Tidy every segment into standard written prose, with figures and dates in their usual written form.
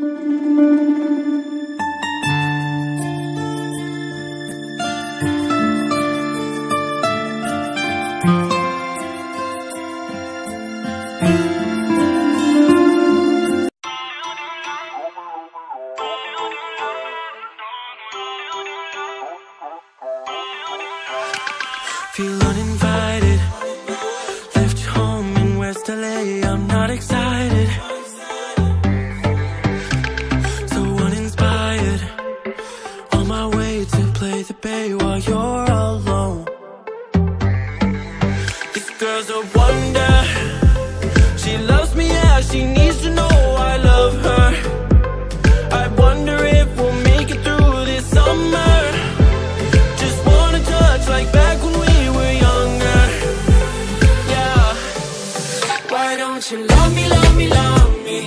Feel uninvited, left home in West LA, I'm not excited, so uninspired, on my way to play the bay while you're alone. This girl's a wonder, she loves me, yeah, she needs to know I love her. I wonder if we'll make it through this summer, just wanna touch like back when we were younger, yeah. Why don't you love me, love me, love me,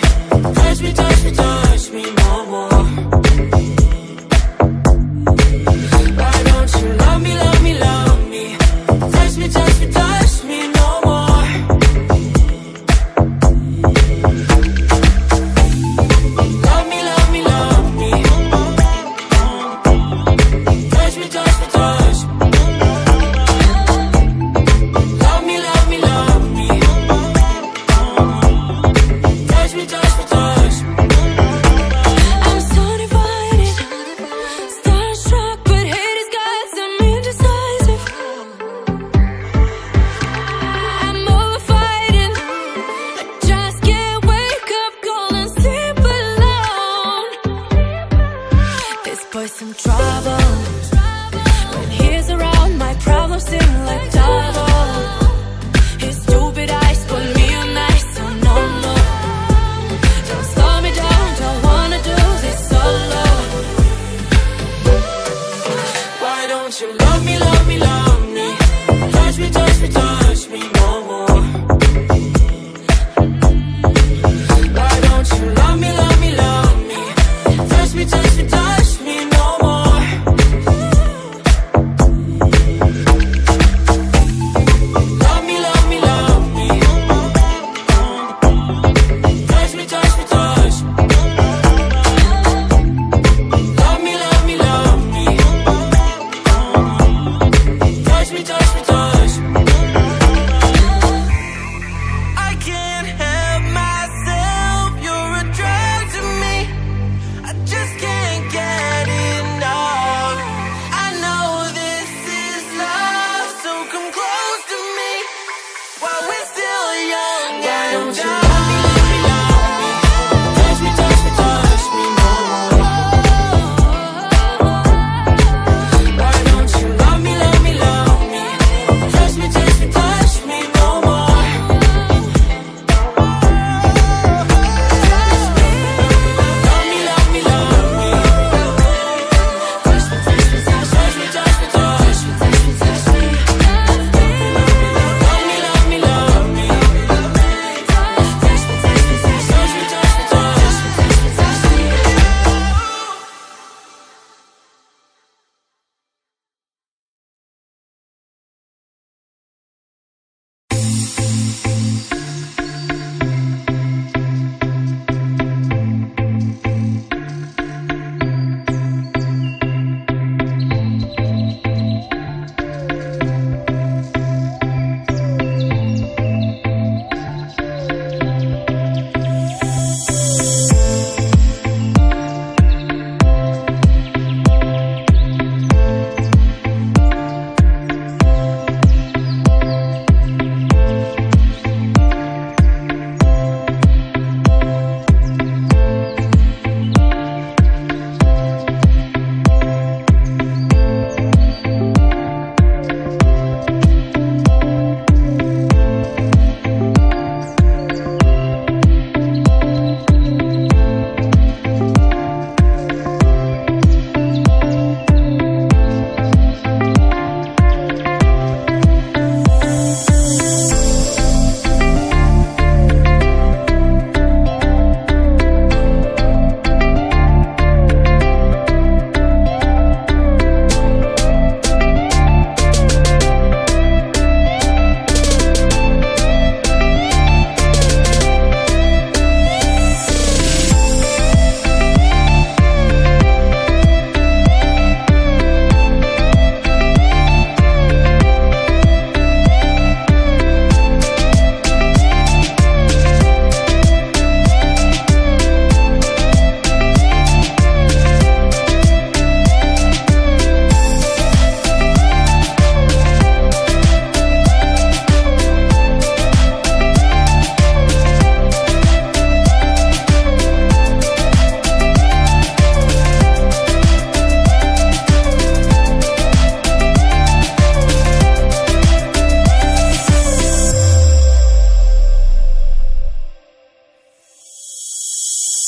touch me, touch me, touch me no more. Why don't you love me, love me, love me, touch me, touch me, touch me no more. Love me, love me, love me, touch me, touch me, touch me. Love me, love me, love me, touch me, touch me, touch me. I'm so divided, starstruck, but hate has got some indecisive. I'm over fighting, I just can't wake up cold and sleep alone. This boy's some trouble, when he's around my problems seem like double. His stupid eyes put me on ice, so no, no, don't slow me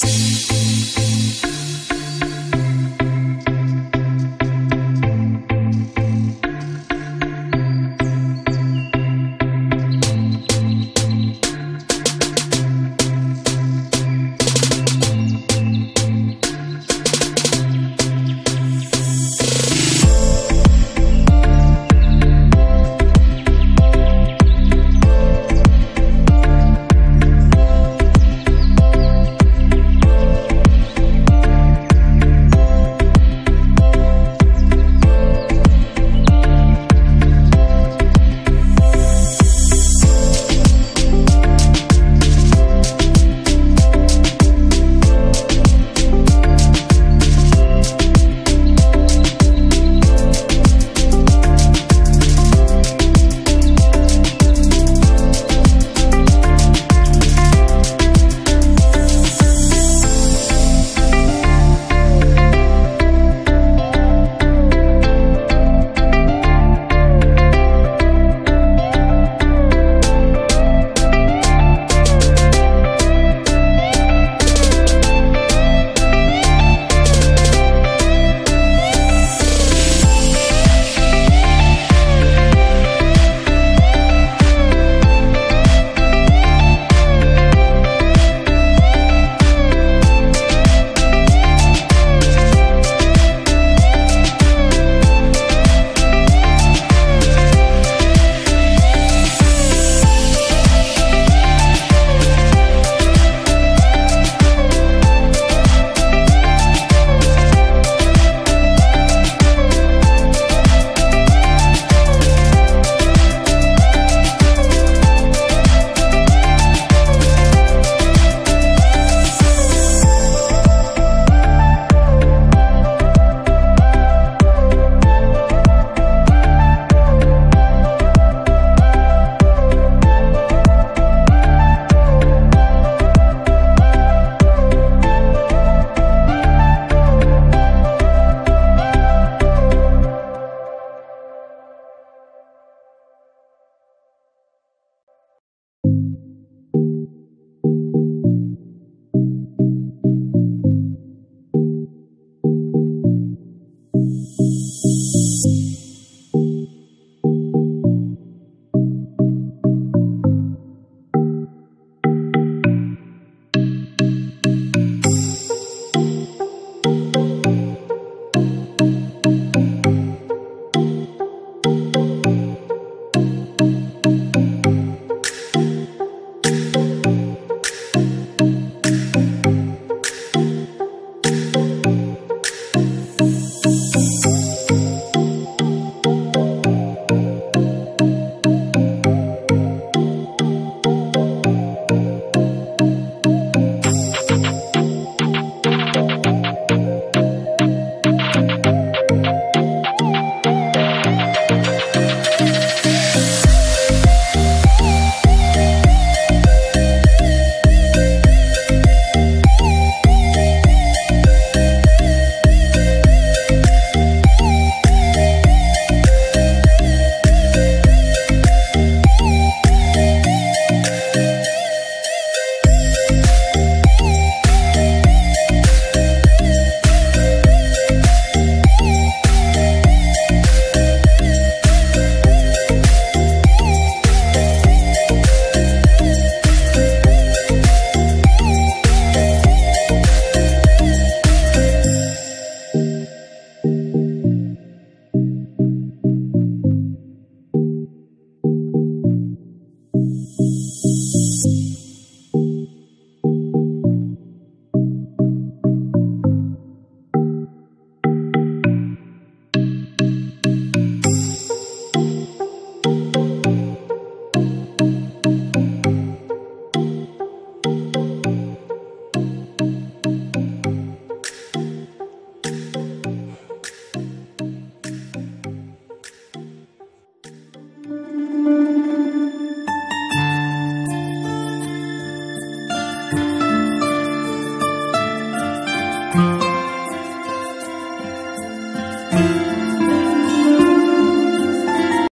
Bye.